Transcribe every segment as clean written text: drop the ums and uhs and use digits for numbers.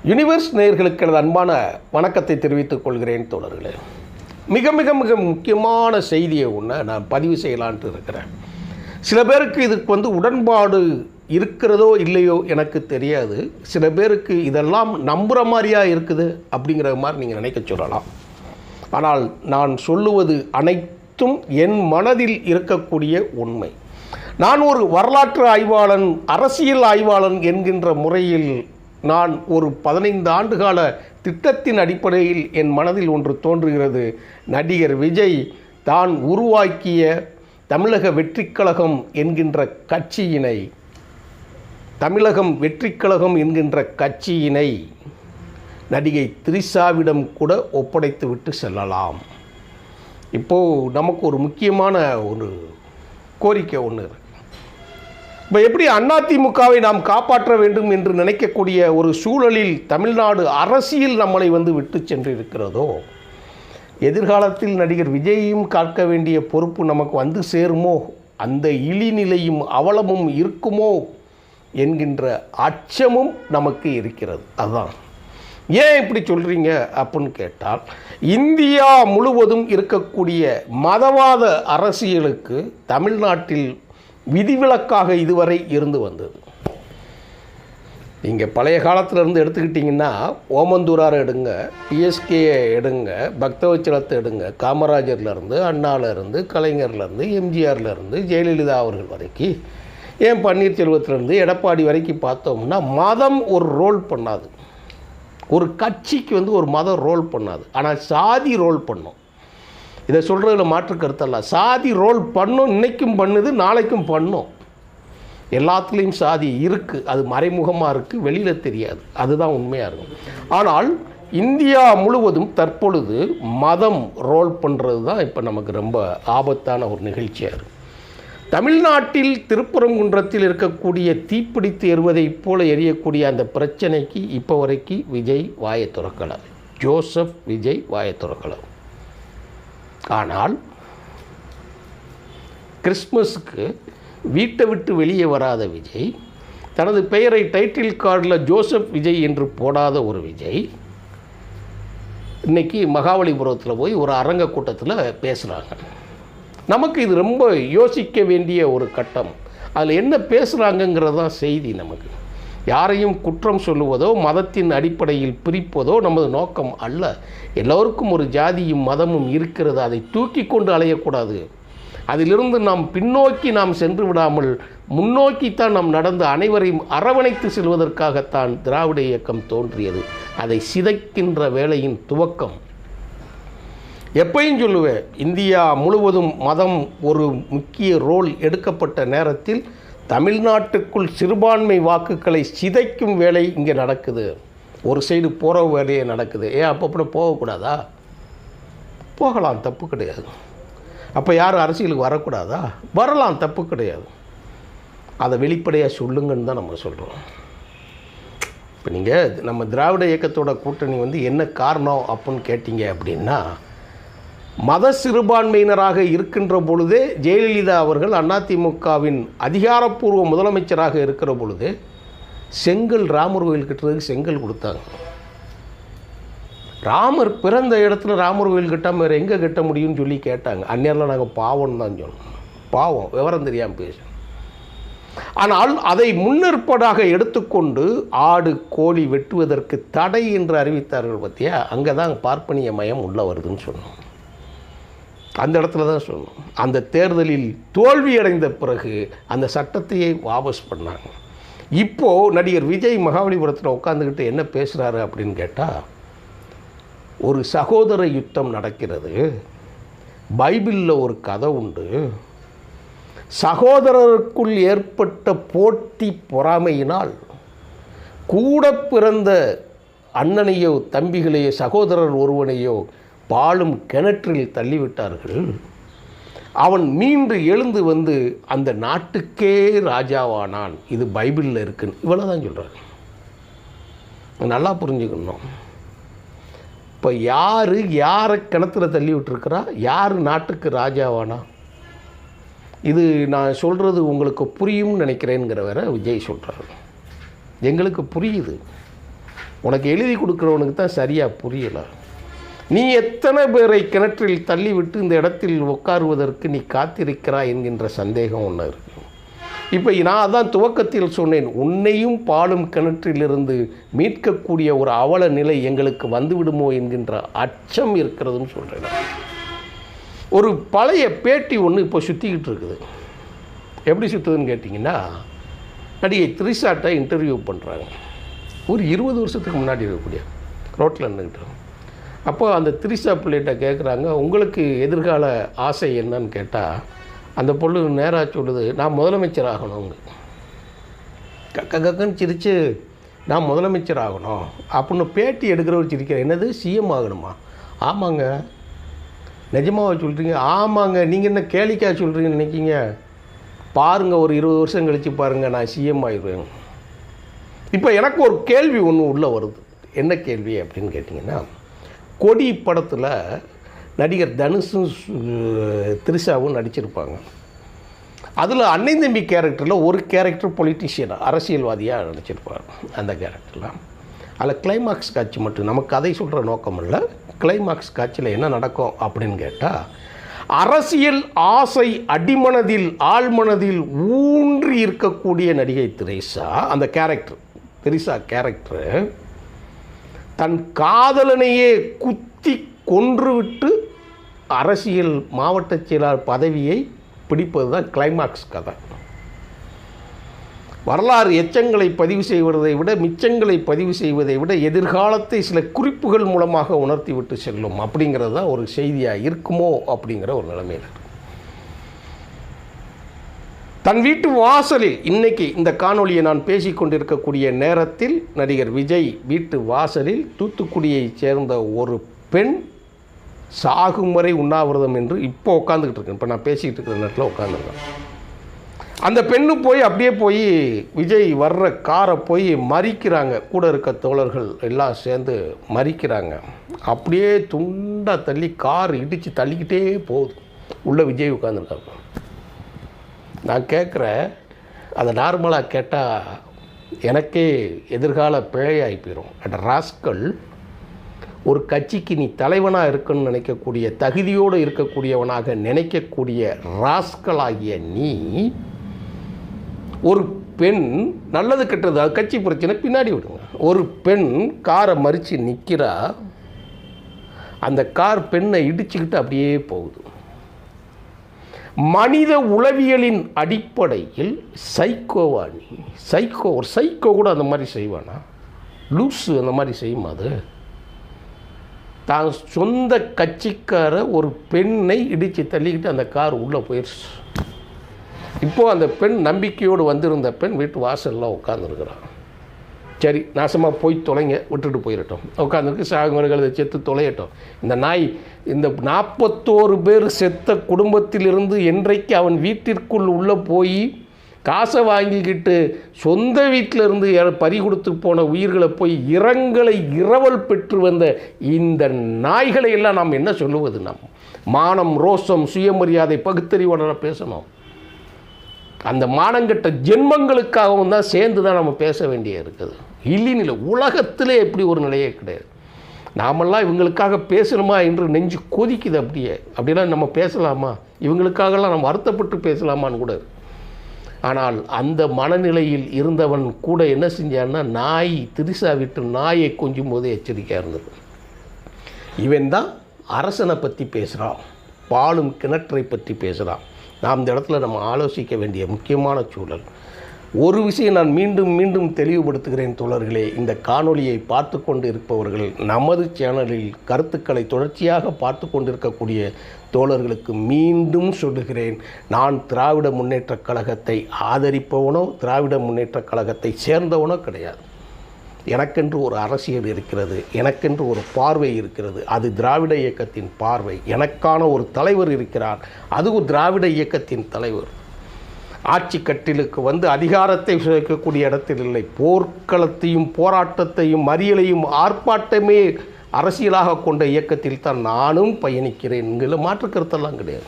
Universe நேயர்களுக்கு எனது அன்பான வணக்கத்தை தெரிவித்துக் கொள்கிறேன் தோழர்களே. மிக மிக மிக முக்கியமான செய்தியை ஒன்று நான் பதிவு செய்யலான்ட்டு இருக்கிறேன். சில பேருக்கு இதுக்கு உடன்பாடு இருக்கிறதோ இல்லையோ எனக்கு தெரியாது. சில பேருக்கு இதெல்லாம் நம்புகிற மாதிரியா இருக்குது அப்படிங்கிற மாதிரி நீங்கள் நினைக்க சொல்லலாம். ஆனால் நான் சொல்லுவது அனைத்தும் என் மனதில் இருக்கக்கூடிய உண்மை. நான் ஒரு வரலாற்று ஆய்வாளன், அரசியல் ஆய்வாளன் என்கின்ற முறையில் நான் ஒரு 15 ஆண்டுகால திட்டத்தின் அடிப்படையில் என் மனதில் ஒன்று தோன்றுகிறது. நடிகர் விஜய் தான் உருவாக்கிய தமிழக வெற்றிக் கழகம் என்கின்ற கட்சியினை, தமிழகம் வெற்றிக் கழகம் என்கின்ற கட்சியினை நடிகை திரிஷாவிடம் கூட ஒப்படைத்து விட்டு செல்லலாம். இப்போது நமக்கு ஒரு முக்கியமான ஒரு கோரிக்கை ஒன்று இருக்கு. இப்போ எப்படி அதிமுகவை நாம் காப்பாற்ற வேண்டும் என்று நினைக்கக்கூடிய ஒரு சூழலில் தமிழ்நாடு அரசியல் நம்மளை விட்டு சென்றிருக்கிறதோ, எதிர்காலத்தில் நடிகர் விஜயையும் காக்க வேண்டிய பொறுப்பு நமக்கு சேருமோ, அந்த இழிநிலையும் அவலமும் இருக்குமோ என்கின்ற அச்சமும் நமக்கு இருக்கிறது. அதுதான் ஏன் இப்படி சொல்கிறீங்க அப்படின்னு கேட்டால், இந்தியா முழுவதும் இருக்கக்கூடிய மதவாத அரசியலுக்கு தமிழ்நாட்டில் விதிவிலக்காக இதுவரை இருந்து வந்தது. நீங்கள் பழைய காலத்திலேருந்து எடுத்துக்கிட்டிங்கன்னா, ஓமந்தூரார் எடுங்க, பிஎஸ்கே எடுங்க, பக்தவச்சலத்தை எடுங்க, காமராஜர்லேருந்து, அண்ணாவிலேருந்து, கலைஞர்லேருந்து, எம்ஜிஆர்லேருந்து, ஜெயலலிதா அவர்கள் வரைக்கும், ஏன் பன்னீர்செல்வத்திலேருந்து எடப்பாடி வரைக்கும் பார்த்தோம்னா, மதம் ஒரு ரோல் பண்ணாது. ஒரு கட்சிக்கு ஒரு மதம் ரோல் பண்ணாது. ஆனால் சாதி ரோல் பண்ணும். இதை சொல்கிறதுல மாற்று கருத்தல்ல. சாதி ரோல் பண்ணும், இன்றைக்கும் பண்ணுது, நாளைக்கும் பண்ணும். எல்லாத்துலேயும் சாதி இருக்குது. அது மறைமுகமாக இருக்குது, வெளியில் தெரியாது. அதுதான் உண்மையாக இருக்கும். ஆனால் இந்தியா முழுவதும் தற்பொழுது மதம் ரோல் பண்ணுறது தான் இப்போ நமக்கு ரொம்ப ஆபத்தான ஒரு நிகழ்ச்சியாக இருக்குது. தமிழ்நாட்டில் திருப்பரங்குன்றத்தில் இருக்கக்கூடிய தீப்பிடித்து எறிவதைப் போல எரியக்கூடிய அந்த பிரச்சனைக்கு இப்போ வரைக்கும் விஜய் வாயை திறக்கலை. ஜோசப் விஜய் வாயை திறக்கலை. ஆனால் கிறிஸ்மஸுக்கு வீட்டை விட்டு வெளியே வராத விஜய், தனது பெயரை டைட்டில் கார்டில் ஜோசப் விஜய் என்று போடாத ஒரு விஜய், இன்றைக்கி மகாபலிபுரத்தில் போய் ஒரு அரங்க கூட்டத்தில் பேசுகிறாங்க. நமக்கு இது ரொம்ப யோசிக்க வேண்டிய ஒரு கட்டம். அதில் என்ன பேசுகிறாங்கங்கிறது தான் செய்தி. நமக்கு யாரையும் குற்றம் சொல்லுவதோ, மதத்தின் அடிப்படையில் பிரிப்பதோ நமது நோக்கம் அல்ல. எல்லோருக்கும் ஒரு ஜாதியும் மதமும் இருக்கிறது. அதை தூக்கி கொண்டு அலையக்கூடாது. அதிலிருந்து நாம் பின்னோக்கி நாம் சென்று விடாமல் முன்னோக்கித்தான் நாம் நடந்து அனைவரையும் அரவணைத்து செல்வதற்காகத்தான் திராவிட இயக்கம் தோன்றியது. அதை சிதைக்கின்ற வேளையின் துவக்கம். எப்பயும் சொல்லுவேன், இந்தியா முழுவதும் மதம் ஒரு முக்கிய ரோல் எடுக்கப்பட்ட நேரத்தில் தமிழ்நாட்டுக்குள் சிறுபான்மை வாக்குகளை சிதைக்கும் வேலை இங்கே நடக்குது. ஒரு சைடு போகிற வேலையே நடக்குது. ஏன் அப்போ போகக்கூடாதா? போகலாம், தப்பு கிடையாது. அப்போ யாரும் அரசியலுக்கு வரக்கூடாதா? வரலாம், தப்பு கிடையாது. அதை வெளிப்படையாக சொல்லுங்கன்னு தான் நம்ம சொல்கிறோம். இப்போ நீங்கள் நம்ம திராவிட இயக்கத்தோட கூட்டணி என்ன காரணம் அப்படின்னு கேட்டிங்க அப்படின்னா, மத சிறுபான்மையினராக இருக்கின்ற பொழுதே ஜெயலலிதா அவர்கள் அதிமுகவின் அதிகாரப்பூர்வ முதலமைச்சராக இருக்கிற பொழுது செங்கல் ராமர் கோயில் கட்டுறதுக்கு செங்கல் கொடுத்தாங்க. ராமர் பிறந்த இடத்துல ராமர் கோயில் கட்டாமல் வேறு எங்கே கட்ட முடியும்னு சொல்லி கேட்டாங்க. அந்நேரம் நாங்கள் பாவம்னு தான் சொன்னோம். பாவம், விவரம் தெரியாமல் பேசும். ஆனால் அதை முன்னேற்பாடாக எடுத்துக்கொண்டு ஆடு கோழி வெட்டுவதற்கு தடை என்று அறிவித்தார்கள். பற்றியா, அங்கே தான் பார்ப்பனிய மயம் உள்ள வருதுன்னு சொன்னோம். அந்த இடத்துல தான் சொன்னோம். அந்த தேர்தலில் தோல்வியடைந்த பிறகு அந்த சட்டத்தையே வாபஸ் பண்ணாங்க. இப்போது நடிகர் விஜய் மகாபலிபுரத்தில் உட்காந்துக்கிட்டு என்ன பேசுகிறாரு அப்படின்னு கேட்டால், ஒரு சகோதர யுத்தம் நடக்கிறது. பைபிளில் ஒரு கதை உண்டு. சகோதரருக்குள் ஏற்பட்ட போட்டி பொறாமையினால் கூட பிறந்த அண்ணனையோ தம்பிகளையோ சகோதரர் ஒருவனையோ பாலும் கிணற்றில் தள்ளிவிட்டார்கள். அவன் மீண்டு எழுந்து அந்த நாட்டுக்கே ராஜாவானான். இது பைபிளில் இருக்குன்னு இவ்வளோதான் சொல்கிறாங்க. நல்லா புரிஞ்சுக்கணும். இப்போ யாரை கிணத்துல தள்ளி விட்டுருக்கிறா, யார் நாட்டுக்கு ராஜாவானா? இது நான் சொல்கிறது உங்களுக்கு புரியும்னு நினைக்கிறேங்கிற வேற விஜய் சொல்கிறாரு. எங்களுக்கு புரியுது. உனக்கு எழுதி கொடுக்குறவனுக்கு தான் சரியாக புரியலை. நீ எத்தனை பேரை கிணற்றில் தள்ளிவிட்டு இந்த இடத்தில் உட்காருவதற்கு நீ காத்திருக்கிறாய் என்கின்ற சந்தேகம் ஒன்று இருக்குது. இப்போ நான் அதான் துவக்கத்தில் சொன்னேன், உன்னையும் பாலும் கிணற்றிலிருந்து மீட்கக்கூடிய ஒரு அவல நிலை எங்களுக்கு வந்துவிடுமோ என்கின்ற அச்சம் இருக்கிறதுன்னு சொல்கிறேன். ஒரு பழைய பேட்டி ஒன்று இப்போ சுற்றிக்கிட்டு இருக்குது. எப்படி சுற்றுதுன்னு கேட்டிங்கன்னா, நடிகை திரிஷாட்ட இன்டர்வியூ பண்ணுறாங்க. ஒரு 20 வருஷத்துக்கு முன்னாடி இருக்கக்கூடிய ரோட்டில் நின்றுக்கிட்டு. அப்போ அந்த திரிஷா பிள்ளைகிட்ட கேட்குறாங்க, உங்களுக்கு எதிர்கால ஆசை என்னன்னு கேட்டால், அந்த பொண்ணு நேராக சொல்லுது, நான் முதலமைச்சர் ஆகணும். கக்கன்னு சிரித்து நான் முதலமைச்சர் ஆகணும் அப்படின்னு பேட்டி எடுக்கிறவர் சிரிக்கிறேன். என்னது சிஎம் ஆகணுமா? ஆமாங்க. நிஜமாவா சொல்கிறீங்க? ஆமாங்க. நீங்கள் என்ன கேளிக்காக சொல்கிறீங்கன்னு நினைக்கிங்க? பாருங்கள், ஒரு 20 வருஷம் கழித்து பாருங்கள், நான் சிஎம் ஆகிடுவேன். இப்போ எனக்கு ஒரு கேள்வி ஒன்று உள்ளே வருது. என்ன கேள்வி அப்படின்னு கேட்டிங்கன்னா, கொடி படத்தில் நடிகர் தனுஷும் திரிஷாவும் நடிச்சிருப்பாங்க. அதில் அன்னை தம்பி கேரக்டரில் ஒரு கேரக்டர் பொலிட்டீஷியன், அரசியல்வாதியாக நடிச்சிருப்பாங்க. அந்த கேரக்டரில் அதில் கிளைமாக்ஸ் காட்சி மட்டும், நமக்கு கதை சொல்கிற நோக்கம் இல்லை, கிளைமாக்ஸ் காட்சியில் என்ன நடக்கும் அப்படின்னு கேட்டால், அரசியல் ஆசை அடிமனதில் ஆழ்மனதில் ஊன்றி இருக்கக்கூடிய நடிகை திரிஷா, அந்த கேரக்டர் திரிஷா கேரக்டரு தன் காதலனையே குத்தி கொன்றுவிட்டு அரசியல் மாவட்ட செயலாளர் பதவியை பிடிப்பது தான் கிளைமாக்ஸ் கதை. வரலாறு எச்சங்களை பதிவு செய்வதை விட மிச்சங்களை பதிவு செய்வதை விட எதிர்காலத்தை சில குறிப்புகள் மூலமாக உணர்த்தி விட்டு செல்லும் அப்படிங்கிறது தான் ஒரு செய்தியாக இருக்குமோ அப்படிங்கிற ஒரு நிலைமையில். தன் வீட்டு வாசலில் இன்றைக்கி இந்த காணொலியை நான் பேசிக்கொண்டிருக்கக்கூடிய நேரத்தில் நடிகர் விஜய் வீட்டு வாசலில் தூத்துக்குடியைச் சேர்ந்த ஒரு பெண் சாகும் வரை உண்ணாவிரதம் என்று இப்போ உட்காந்துக்கிட்டு இருக்கேன். இப்போ நான் பேசிக்கிட்டு இருக்கிற நேரத்தில் உட்காந்துருக்கேன். அந்த பெண்ணு போய் அப்படியே போய் விஜய் வர்ற காரை போய் மறிக்கிறாங்க. கூட இருக்க தோழர்கள் எல்லாம் சேர்ந்து மறிக்கிறாங்க. அப்படியே துண்டாக தள்ளி கார் இடித்து தள்ளிக்கிட்டே போகுது. உள்ளே விஜய் உட்காந்துருக்காங்க. நான் கேட்குறேன், அதை நார்மலாக கேட்டால் எனக்கே எதிர்கால பிழையாகி போயிடும். அட் ராஸ்கல், ஒரு கட்சிக்கு நீ தலைவனாக இருக்குன்னு நினைக்கக்கூடிய, தகுதியோடு இருக்கக்கூடியவனாக நினைக்கக்கூடிய ராஸ்கலாகிய நீ, ஒரு பெண் நல்லது கெட்டது அது கட்சி பிரச்சனை பின்னாடி விடுங்க, ஒரு பெண் காரை மறித்து நிற்கிறா, அந்த கார் பெண்ணை இடிச்சுக்கிட்டு அப்படியே போகுது. மனித உளவியலின் அடிப்படையில் சைக்கோவா நீ? ஒரு சைக்கோ கூட அந்த மாதிரி செய்வானா? லூஸு அந்த மாதிரி செய்யுமா? அது தான் சொந்த கட்சிக்கார ஒரு பெண்ணை இடித்து தள்ளிக்கிட்டு அந்த கார் உள்ளே போயிடுச்சு. இப்போது அந்த பெண் நம்பிக்கையோடு வந்திருந்த பெண் வீட்டு வாசலில் உட்காந்துருக்குறான். சரி, நாசமாக போய் தொலைங்க, விட்டுட்டு போயிடட்டும், உட்காந்துருக்கு, சாகுமர்கள் செத்து தொலையட்டும். இந்த நாய் இந்த 41 பேர் செத்த குடும்பத்திலிருந்து என்றைக்கு அவன் வீட்டிற்குள் உள்ளே போய் காசை வாங்கிக்கிட்டு சொந்த வீட்டிலிருந்து பறி கொடுத்து போன உயிர்களை போய் இரவல் பெற்று வந்த இந்த நாய்களை எல்லாம் நாம் என்ன சொல்லுவது? நாம் மானம், ரோஷம், சுயமரியாதை, பகுத்தறிவோட பேசணும். அந்த மானங்கட்ட ஜென்மங்களுக்காகவும் தான் சேர்ந்து தான் நம்ம பேச வேண்டிய இருக்குது. இல்லைன்னு உலகத்திலே எப்படி ஒரு நிலையே கிடையாது. நாமெல்லாம் இவங்களுக்காக பேசணுமா என்று நெஞ்சு கொதிக்குது. அப்படிலாம் நம்ம பேசலாமா? இவங்களுக்காகலாம் நம்ம வருத்தப்பட்டு பேசலாமான்னு கூட. ஆனால் அந்த மனநிலையில் இருந்தவன் கூட என்ன செஞ்சான்னா, நாய் திரிஷா விட்டு நாயை கொஞ்சும் போதே எச்சரிக்கையாக இருந்தது. இவன் தான் அரசனை பற்றி பேசுகிறான், பாலும் கிணற்றை பற்றி பேசுகிறான். நாம் இந்த இடத்துல நம்ம ஆலோசிக்க வேண்டிய முக்கியமான சூழல். ஒரு விஷயம் நான் மீண்டும் மீண்டும் தெளிவுபடுத்துகிறேன் தோழர்களே, இந்த காணொலியை பார்த்து கொண்டு இருப்பவர்கள், நமது சேனலில் கருத்துக்களை தொடர்ச்சியாக பார்த்து கொண்டிருக்கக்கூடிய தோழர்களுக்கு மீண்டும் சொல்லுகிறேன், நான் திராவிட முன்னேற்றக் கழகத்தை ஆதரிப்பவனோ திராவிட முன்னேற்றக் கழகத்தை சேர்ந்தவனோ கிடையாது. எனக்கென்று ஒரு அரசியல் இருக்கிறது, எனக்கென்று ஒரு பார்வை இருக்கிறது, அது திராவிட இயக்கத்தின் பார்வை. எனக்கான ஒரு தலைவர் இருக்கிறார், அதுவும் திராவிட இயக்கத்தின் தலைவர். ஆட்சி கட்டிலுக்கு வந்து அதிகாரத்தை சுவைக்கக்கூடிய இடத்தில் இல்லை, போர்க்களத்தையும் போராட்டத்தையும் மறியலையும் ஆர்ப்பாட்டமே அரசியலாக கொண்ட இயக்கத்தில் தான் நானும் பயணிக்கிறேன். எங்களை மாற்று கருத்தெல்லாம் கிடையாது.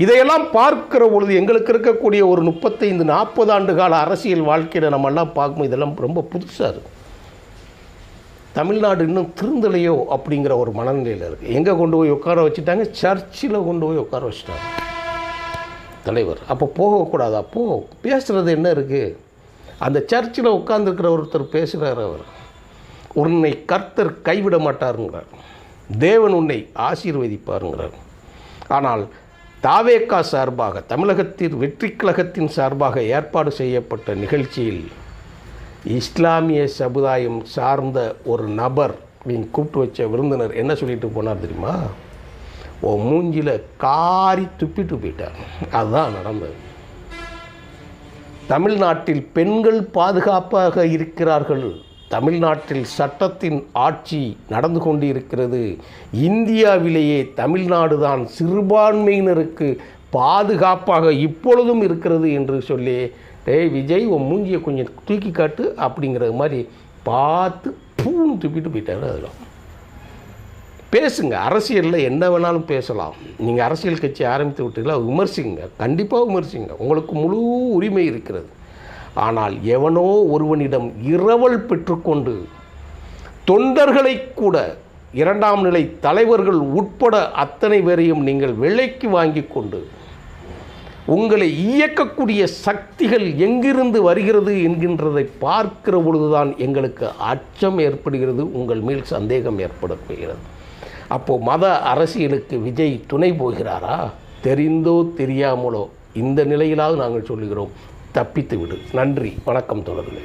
இதையெல்லாம் பார்க்கிற பொழுது எங்களுக்கு இருக்கக்கூடிய ஒரு 35-40 ஆண்டு கால அரசியல் வாழ்க்கையில் நம்மெல்லாம் பார்க்கும்போது இதெல்லாம் ரொம்ப புதுசாக இருக்கும். தமிழ்நாடு இன்னும் திருந்தலையோ அப்படிங்கிற ஒரு மனநிலையில் இருக்குது. எங்கே கொண்டு போய் உட்கார வச்சுட்டாங்க? சர்ச்சில் கொண்டு போய் உட்கார வச்சுட்டாங்க தலைவர். அப்போ போகக்கூடாதா? பேசுகிறது என்ன இருக்குது? அந்த சர்ச்சில் உட்கார்ந்துருக்கிற ஒருத்தர் பேசுகிறார். அவர் உன்னை கர்த்தர் கைவிட மாட்டாருங்கிறார், தேவன் உன்னை ஆசீர்வதிப்பாருங்கிறார். ஆனால் தாவேகா சார்பாக, தமிழகத்தின் வெற்றி கழகத்தின் சார்பாக ஏற்பாடு செய்யப்பட்ட நிகழ்ச்சியில் இஸ்லாமிய சமுதாயம் சார்ந்த ஒரு நபர் கூப்பிட்டு வச்ச விருந்தினர் என்ன சொல்லிட்டு போனார் தெரியுமா? மூஞ்சில காரி துப்பிட்டு போயிட்டார். அதுதான் நடந்தது. தமிழ்நாட்டில் பெண்கள் பாதுகாப்பாக இருக்கிறார்கள், தமிழ்நாட்டில் சட்டத்தின் ஆட்சி நடந்து கொண்டு இருக்கிறது, இந்தியாவிலேயே தமிழ்நாடு தான் சிறுபான்மையினருக்கு பாதுகாப்பாக இப்பொழுதும் இருக்கிறது என்று சொல்லி, டேய் விஜய் உன் மூஞ்சியை கொஞ்சம் தூக்கி காட்டு அப்படிங்கிற மாதிரி பார்த்து பூன்னு துப்பிட்டு போயிட்டாரு. அதில் பேசுங்க, அரசியலில் என்ன வேணாலும் பேசலாம். நீங்கள் அரசியல் கட்சி ஆரம்பித்து விட்டீங்களா, விமர்சிங்க, கண்டிப்பாக விமர்சிங்க, உங்களுக்கு முழு உரிமை இருக்கிறது. ஆனால் எவனோ ஒருவனிடம் இரவல் பெற்றுக்கொண்டு தொண்டர்களை கூட, இரண்டாம் நிலை தலைவர்கள் உட்பட அத்தனை பேரையும் நீங்கள் விலைக்கு வாங்கி கொண்டு உங்களை இயக்கக்கூடிய சக்திகள் எங்கிருந்து வருகிறது என்கின்றதை பார்க்கிற பொழுதுதான் எங்களுக்கு அச்சம் ஏற்படுகிறது, உங்கள் மேல் சந்தேகம் ஏற்படப்படுகிறது. அப்போது மத அரசியலுக்கு விஜய் துணை போகிறாரா? தெரிந்தோ தெரியாமலோ இந்த நிலையிலாவது நாங்கள் சொல்லுகிறோம், தப்பித்து விடு. நன்றி, வணக்கம் தொடர்களே.